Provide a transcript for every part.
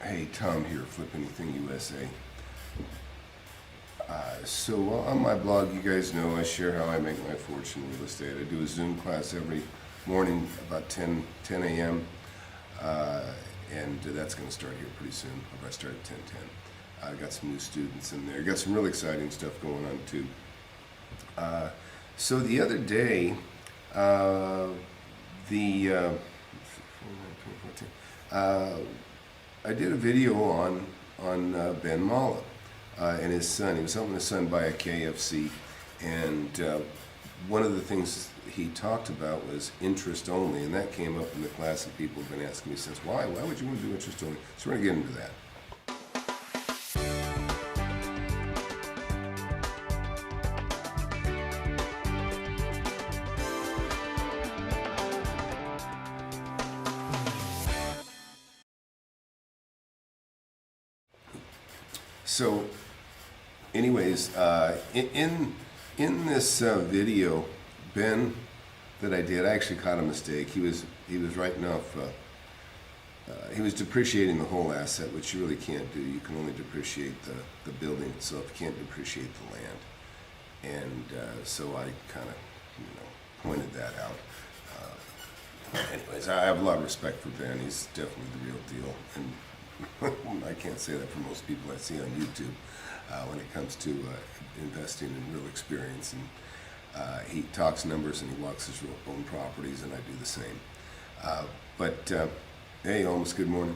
Hey, Tom here, FlipAnythingUSA. So on my blog, you guys know I share how I make my fortune in real estate. I do a Zoom class every morning about 10 a.m. And that's going to start here pretty soon. Or I start at 10:10. I got some new students in there. Got some really exciting stuff going on too. So the other day, I did a video on Ben Mallah and his son. He was helping his son buy a KFC, and one of the things he talked about was interest only, and that came up in the class, and people have been asking me since, why would you want to do interest only? So we're going to get into that. So, anyways, in this video, Ben, that I did, I actually caught a mistake. He was writing off. He was depreciating the whole asset, which you really can't do. You can only depreciate the building itself. You can't depreciate the land, and so I kind of, pointed that out. Anyways, I have a lot of respect for Ben. He's definitely the real deal, and I can't say that for most people I see on YouTube when it comes to investing in real experience. And he talks numbers and he walks his own properties, and I do the same. Hey, almost good morning.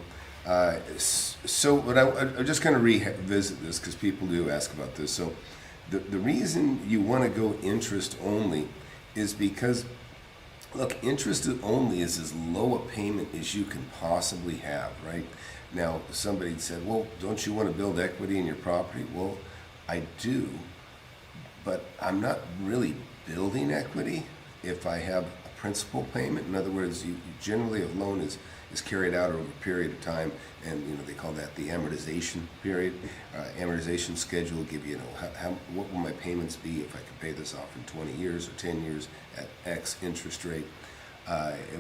So I'm just going to revisit this because people do ask about this. So the reason you want to go interest only is because, look, interest only is as low a payment as you can possibly have, right? Now, somebody said, well, don't you want to build equity in your property? Well, I do, but I'm not really building equity if I have a principal payment. In other words, generally a loan is carried out over a period of time, and they call that the amortization period. Amortization schedule will give you, what will my payments be if I can pay this off in 20 years or 10 years at X interest rate,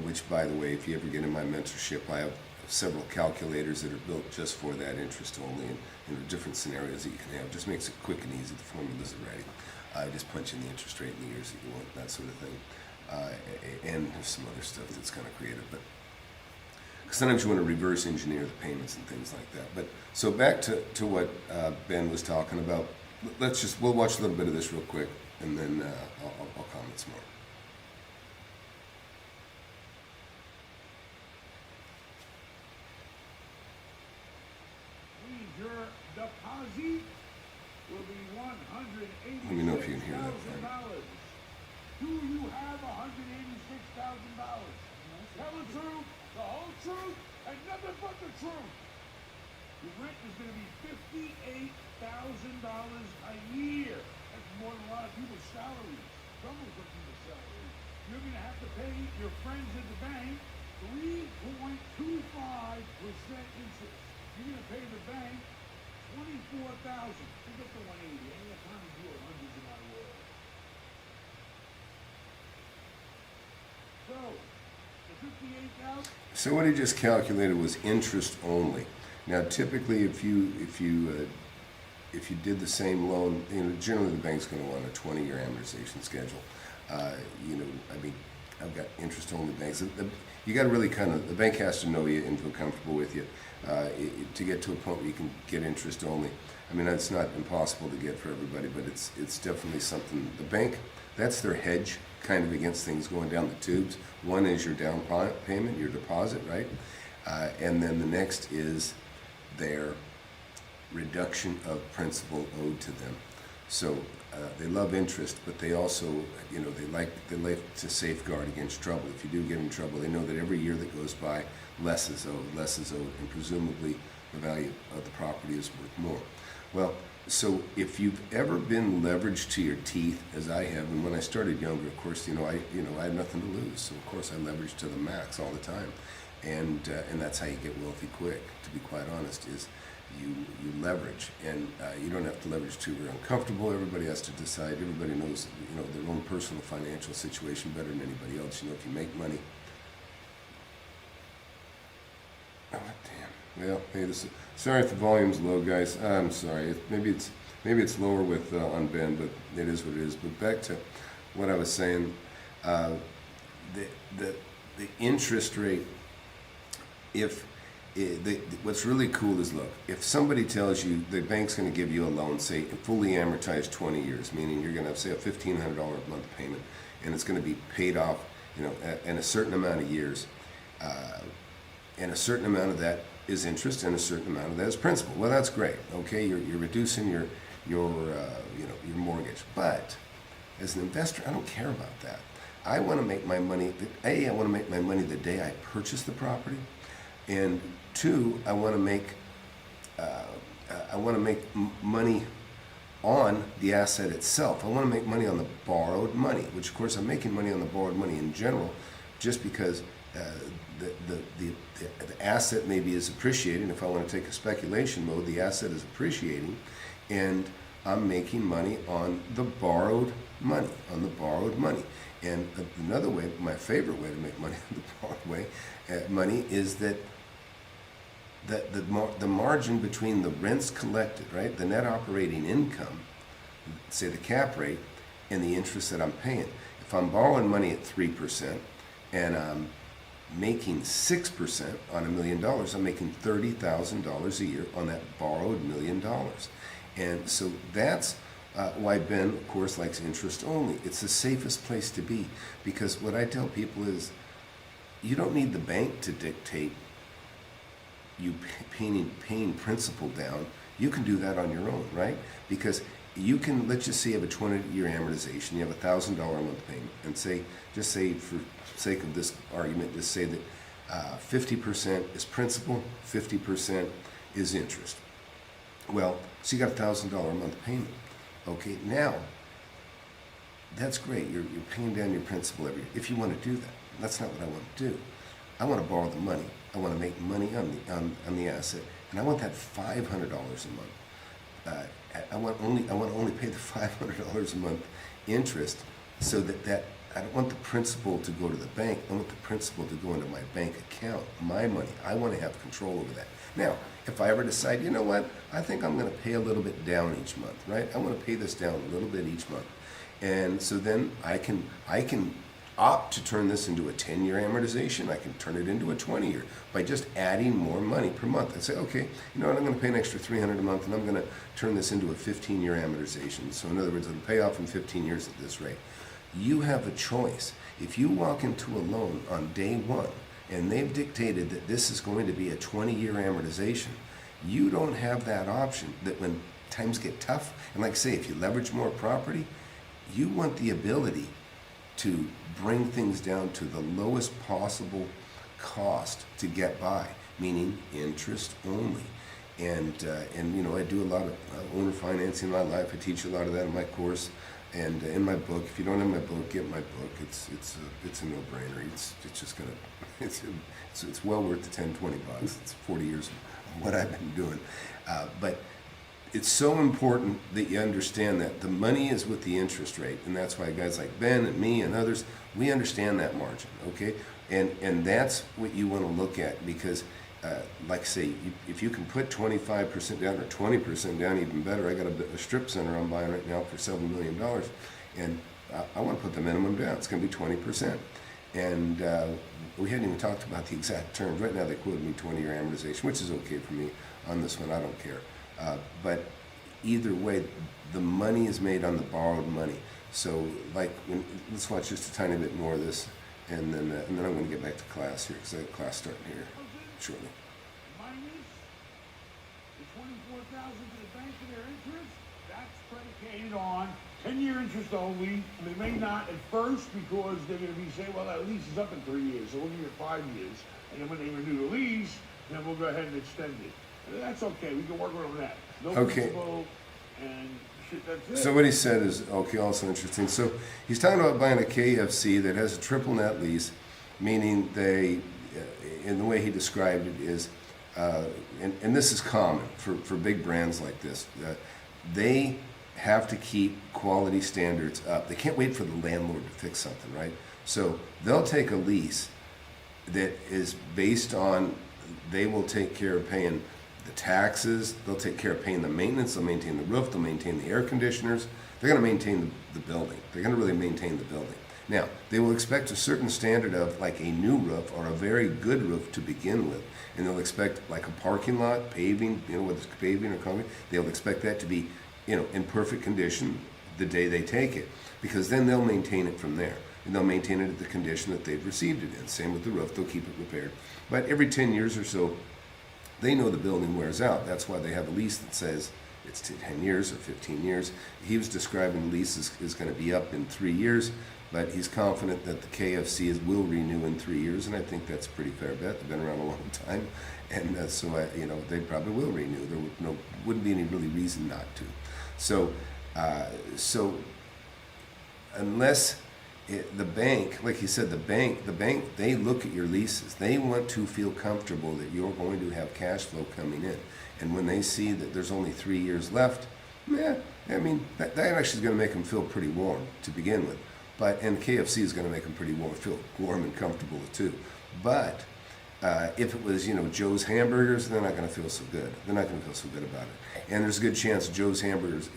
which, by the way, if you ever get in my mentorship, I have several calculators that are built just for that interest only, and different scenarios that you can have. Just makes it quick and easy. The formulas are ready. Just punch in the interest rate in the years that you want, that sort of thing. And there's some other stuff that's kind of creative, but sometimes you want to reverse engineer the payments and things like that. But so back to what Ben was talking about. We'll watch a little bit of this real quick, and then I'll comment some more. Your deposit will be $186,000. Let me know if you can hear that. Do you have $186,000? Tell the truth, the whole truth, and nothing but the truth. Your rent is going to be $58,000 a year. That's more than a lot of people's salaries. Someone's looking for salary. You're going to have to pay your friends at the bank 3.25% interest. You're going to pay the bank $24,000. Forget the 180. Ain't got time to do it hundreds in my world. So, the $58,000. So what he just calculated was interest only. Now, typically, if you did the same loan, generally the bank's going to want a 20-year amortization schedule. I've got interest-only banks. You got to really the bank has to know you and feel comfortable with you to get to a point where you can get interest only. I mean, it's not impossible to get for everybody, but it's definitely something. The bank, that's their hedge kind of against things going down the tubes. One is your down payment, your deposit, right? And then the next is their reduction of principal owed to them. So they love interest, but they also, they like to safeguard against trouble. If you do get in trouble, they know that every year that goes by, less is owed, and presumably the value of the property is worth more. Well, so if you've ever been leveraged to your teeth, as I have, and when I started younger, of course, I had nothing to lose, so of course I leveraged to the max all the time, and that's how you get wealthy quick. To be quite honest, is you leverage, and you don't have to leverage too very uncomfortable. Everybody has to decide. Everybody knows their own personal financial situation better than anybody else. If you make money. Oh damn. Well, hey, sorry if the volume's low, guys. I'm sorry. Maybe it's lower with on Ben, but it is what it is. But back to what I was saying, uh, the interest rate. If what's really cool is, look, if somebody tells you the bank's going to give you a loan, say fully amortized 20 years, meaning you're going to have, say, a $1,500 a month payment, and it's going to be paid off, in a certain amount of years, and a certain amount of that is interest, and a certain amount of that is principal. Well, that's great. Okay, you're reducing your mortgage, but as an investor, I don't care about that. I want to make my money. I want to make my money the day I purchase the property. And two, I want to make money on the asset itself. I want to make money on the borrowed money, which of course I'm making money on the borrowed money in general, just because the asset maybe is appreciating. If I want to take a speculation mode, the asset is appreciating, and I'm making money on the borrowed money, And another way, my favorite way to make money on the borrowed money is that the margin between the rents collected, right, the net operating income, say the cap rate, and the interest that I'm paying. If I'm borrowing money at 3% and I'm making 6% on $1 million, I'm making $30,000 a year on that borrowed $1 million. And so that's why Ben, of course, likes interest only. It's the safest place to be, because what I tell people is you don't need the bank to dictate you paying principal down. You can do that on your own, right? Because you can, let's just say you have a 20-year amortization, you have a $1,000 a month payment, and just say for sake of this argument, just say that 50% is principal, 50% is interest. Well, so you got a $1,000 a month payment. Okay, now that's great. You're paying down your principal every year. If you want to do that, that's not what I want to do. I want to borrow the money. I want to make money on the asset, and I want that $500 a month. I want to only pay the $500 a month interest, so that I don't want the principal to go to the bank. I want the principal to go into my bank account, my money. I want to have control over that. Now, if I ever decide, you know what, I think I'm going to pay a little bit down each month, right? I want to pay this down a little bit each month, and so then I can opt to turn this into a 10-year amortization. I can turn it into a 20-year by just adding more money per month. I say, okay, you know what, I'm going to pay an extra $300 a month, and I'm going to turn this into a 15-year amortization. So in other words, it'll pay off in 15 years at this rate. You have a choice. If you walk into a loan on day one and they've dictated that this is going to be a 20-year amortization, you don't have that option. That when times get tough, and like I say, if you leverage more property, you want the ability to bring things down to the lowest possible cost to get by, meaning interest only. And I do a lot of owner financing in my life. I teach a lot of that in my course and in my book. If you don't have my book, get my book. It's a no-brainer. It's well worth the $10-20. It's 40 years of what I've been doing, but it's so important that you understand that the money is with the interest rate, and that's why guys like Ben and me and others, we understand that margin, okay? And that's what you want to look at, because like I say, if you can put 25% down or 20% down, even better. I got a strip center I'm buying right now for $7 million, and I want to put the minimum down. It's going to be 20%. And we hadn't even talked about the exact terms. Right now they quoted me 20-year amortization, which is okay for me on this one. I don't care. But either way, the money is made on the borrowed money. So, let's watch just a tiny bit more of this, and then I'm going to get back to class here, because I have class starting here shortly. Minus the $24,000 to the bank for their interest. That's predicated on 10-year interest only. They may not at first, because they're going to be saying, well, that lease is up in 3 years, so we'll give you 5 years. And then when they renew the lease, then we'll go ahead and extend it. That's okay. We can work around that. No principal and shit. That's it. So what he said is also interesting. So he's talking about buying a KFC that has a triple net lease, meaning they, in the way he described it, is, and this is common for big brands like this. They have to keep quality standards up. They can't wait for the landlord to fix something, right? So they'll take a lease that is based on they will take care of paying the taxes, they'll take care of paying the maintenance, they'll maintain the roof, they'll maintain the air conditioners, they're going to maintain the building. They're going to really maintain the building. Now, they will expect a certain standard of like a new roof or a very good roof to begin with. And they'll expect like a parking lot, paving, whether it's paving or concrete, they'll expect that to be, in perfect condition the day they take it. Because then they'll maintain it from there. And they'll maintain it at the condition that they've received it in. Same with the roof, they'll keep it repaired. But every 10 years or so, they know the building wears out. That's why they have a lease that says it's 10 years or 15 years. He was describing the lease is going to be up in 3 years, but he's confident that the KFC will renew in 3 years, and I think that's a pretty fair bet. They've been around a long time, and so they probably will renew. There wouldn't be any really reason not to. So unless the bank, like he said, the bank, they look at your leases. They want to feel comfortable that you're going to have cash flow coming in. And when they see that there's only 3 years left, that actually is going to make them feel pretty warm to begin with. And KFC is going to make them feel warm and comfortable too. But if it was, Joe's Hamburgers, they're not going to feel so good. They're not going to feel so good about it. And there's a good chance Joe's Hamburgers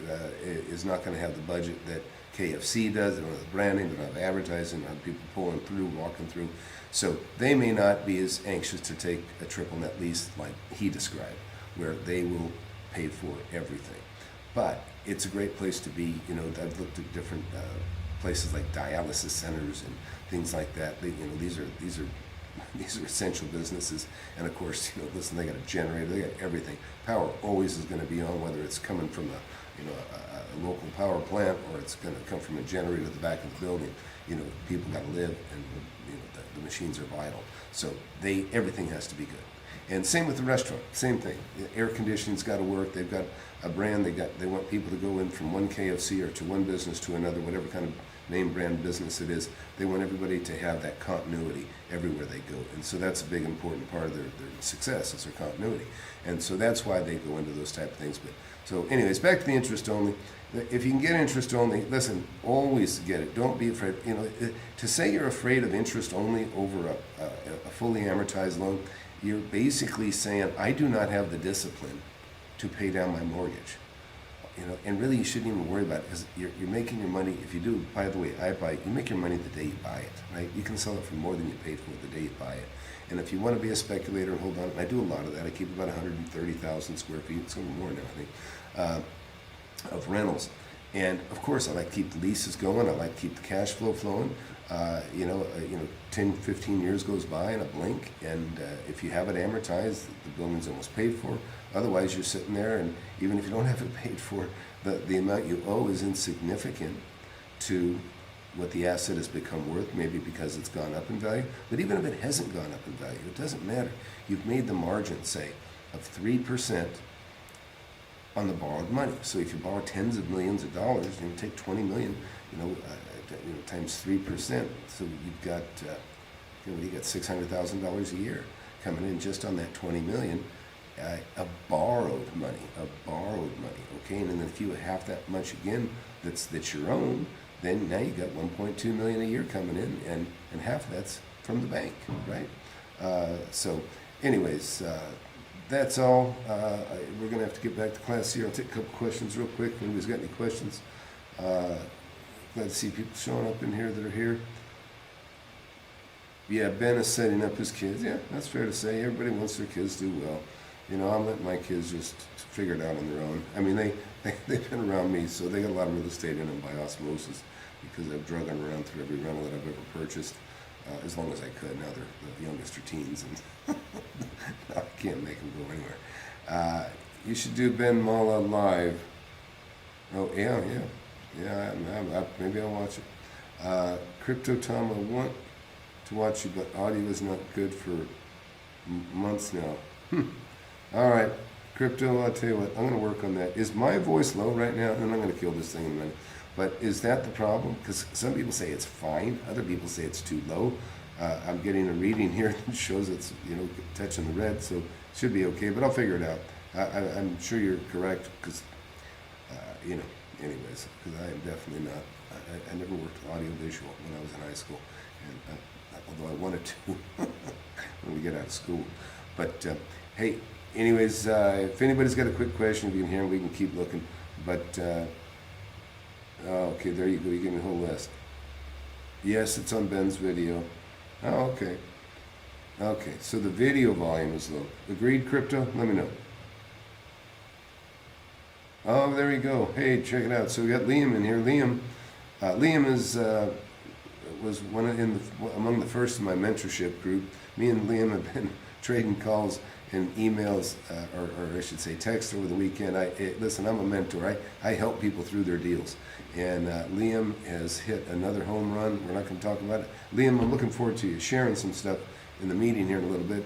is not going to have the budget that KFC does. They don't have the branding, they don't have advertising, they don't have people pulling through, walking through. So they may not be as anxious to take a triple net lease like he described, where they will pay for everything. But it's a great place to be. I've looked at different places like dialysis centers and things like that. These are essential businesses. And of course, listen, they got a generator, they got everything. Power always is going to be on, whether it's coming from a local power plant or it's going to come from a generator at the back of the building. People got to live, and the machines are vital. So everything has to be good. And same with the restaurant, same thing. Air conditioning's got to work. They've got a brand. They want people to go in from one KFC or to one business to another, whatever kind of name brand business it is. They want everybody to have that continuity everywhere they go. And so that's a big important part of their success, is their continuity. And so that's why they go into those type of things. But so anyways, back to the interest only. If you can get interest only, listen, always get it. Don't be afraid. To say you're afraid of interest only over a fully amortized loan, you're basically saying, I do not have the discipline to pay down my mortgage. And really you shouldn't even worry about it, because you're making your money. If you do, by the way, you make your money the day you buy it, right? You can sell it for more than you paid for it the day you buy it. And if you want to be a speculator and hold on, and I do a lot of that. I keep about 130,000 square feet, it's a little more now, I think, of rentals. And of course, I like to keep the leases going. I like to keep the cash flow flowing. 10, 15 years goes by in a blink, and if you have it amortized, the building's almost paid for. Otherwise, you're sitting there, and even if you don't have it paid for, the amount you owe is insignificant to what the asset has become worth, maybe because it's gone up in value. But even if it hasn't gone up in value, it doesn't matter. You've made the margin, say, of 3% on the borrowed money. So if you borrow tens of millions of dollars, and you take 20 million, times 3%. So you've got, you got $600,000 a year coming in just on that 20 million of borrowed money, okay? And then if you have half that much again, that's your own, then now you got 1.2 million a year coming in, and half of that's from the bank, right? So, anyways. That's all. We're going to have to get back to class here. I'll take a couple questions real quick. If anybody's got any questions. Glad to see people showing up in here that are here. Yeah, Ben is setting up his kids. Yeah, that's fair to say. Everybody wants their kids to do well. I'm letting my kids just figure it out on their own. I mean, they've been around me, so they got a lot of real estate in them by osmosis, because I've drug them around through every rental that I've ever purchased. As long as I could. Now they're the youngest are teens, and I can't make them go anywhere. You should do Ben Mallah live. Oh, yeah. Maybe I'll watch it. Crypto Tom, I want to watch you, but audio is not good for months now. All right, Crypto, I'll tell you what, I'm going to work on that. Is my voice low right now? And I'm going to kill this thing in a minute. But is that the problem? Because some people say it's fine, other people say it's too low. I'm getting a reading here that shows it's touching the red, so it should be okay. But I'll figure it out. I'm sure you're correct, because anyways, because I am definitely not. I never worked with audio visual when I was in high school, and although I wanted to when we get out of school. But hey, anyways, if anybody's got a quick question, if you can hear them, we can keep looking. But okay, there you go. You give me a whole list. Yes, it's on Ben's video. Oh, okay. Okay, so the video volume is low. Agreed, Crypto? Let me know. Oh, there you go. Hey, check it out. So we got Liam in here. Liam was among the first in my mentorship group. Me and Liam have been trading calls and emails, or I should say text over the weekend. Listen, I'm a mentor. I help people through their deals. And Liam has hit another home run. We're not going to talk about it. Liam, I'm looking forward to you sharing some stuff in the meeting here in a little bit.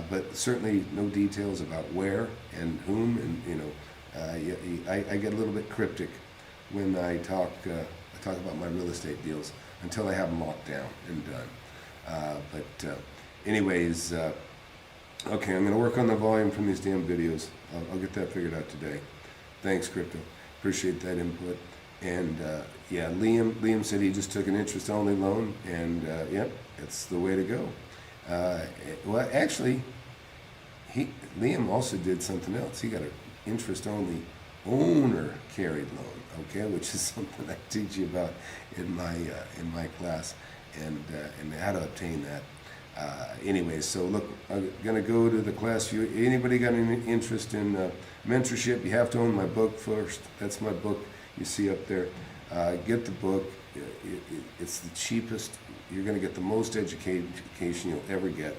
But certainly no details about where and whom. And, I get a little bit cryptic when I talk about my real estate deals until I have them locked down and done. Anyways, okay, I'm going to work on the volume from these damn videos. I'll get that figured out today. Thanks, Crypto. Appreciate that input. And yeah, Liam said he just took an interest-only loan, and yep, it's the way to go. Well, actually, Liam also did something else. He got an interest-only owner carried loan, okay, which is something I teach you about in my class, and how to obtain that. Anyways, so look, I'm gonna go to the class view. Anybody got any interest in mentorship? You have to own my book first. That's my book you see up there. Get the book. It's the cheapest. You're gonna get the most education you'll ever get.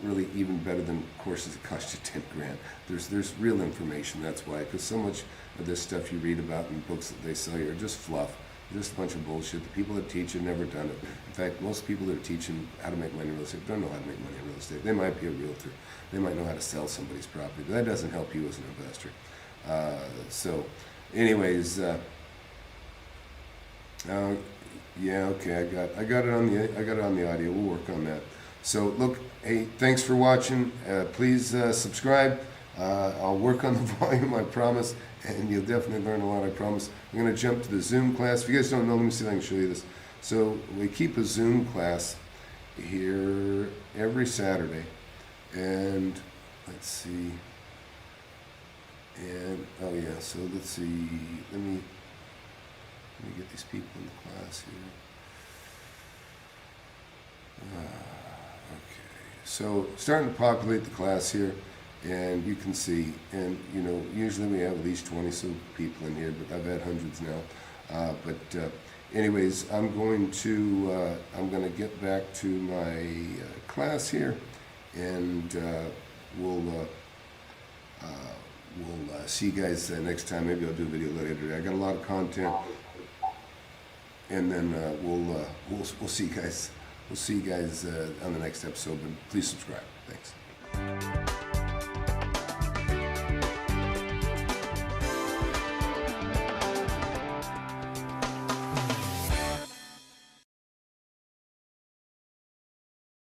Really, even better than courses that cost you 10 grand. There's real information. That's why, because so much of this stuff you read about in books that they sell you are just fluff. Just a bunch of bullshit. The people that teach have never done it. In fact, most people that are teaching how to make money in real estate don't know how to make money in real estate. They might be a realtor. They might know how to sell somebody's property, but that doesn't help you as an investor. So, anyways, yeah, okay, I got it on the audio. We'll work on that. So, look, hey, thanks for watching. Please subscribe. I'll work on the volume, I promise, and you'll definitely learn a lot, I promise. I'm going to jump to the Zoom class. If you guys don't know, let me see if I can show you this. So we keep a Zoom class here every Saturday, and let's see, and oh yeah, so let's see, let me get these people in the class here. Okay, so starting to populate the class here. And you can see, and you know, usually we have at least 20 some people in here, but I've had hundreds now. Anyways, I'm going to get back to my class here, and we'll see you guys next time. Maybe I'll do a video later today. I got a lot of content, and then we'll see you guys. We'll see you guys on the next episode. But please subscribe.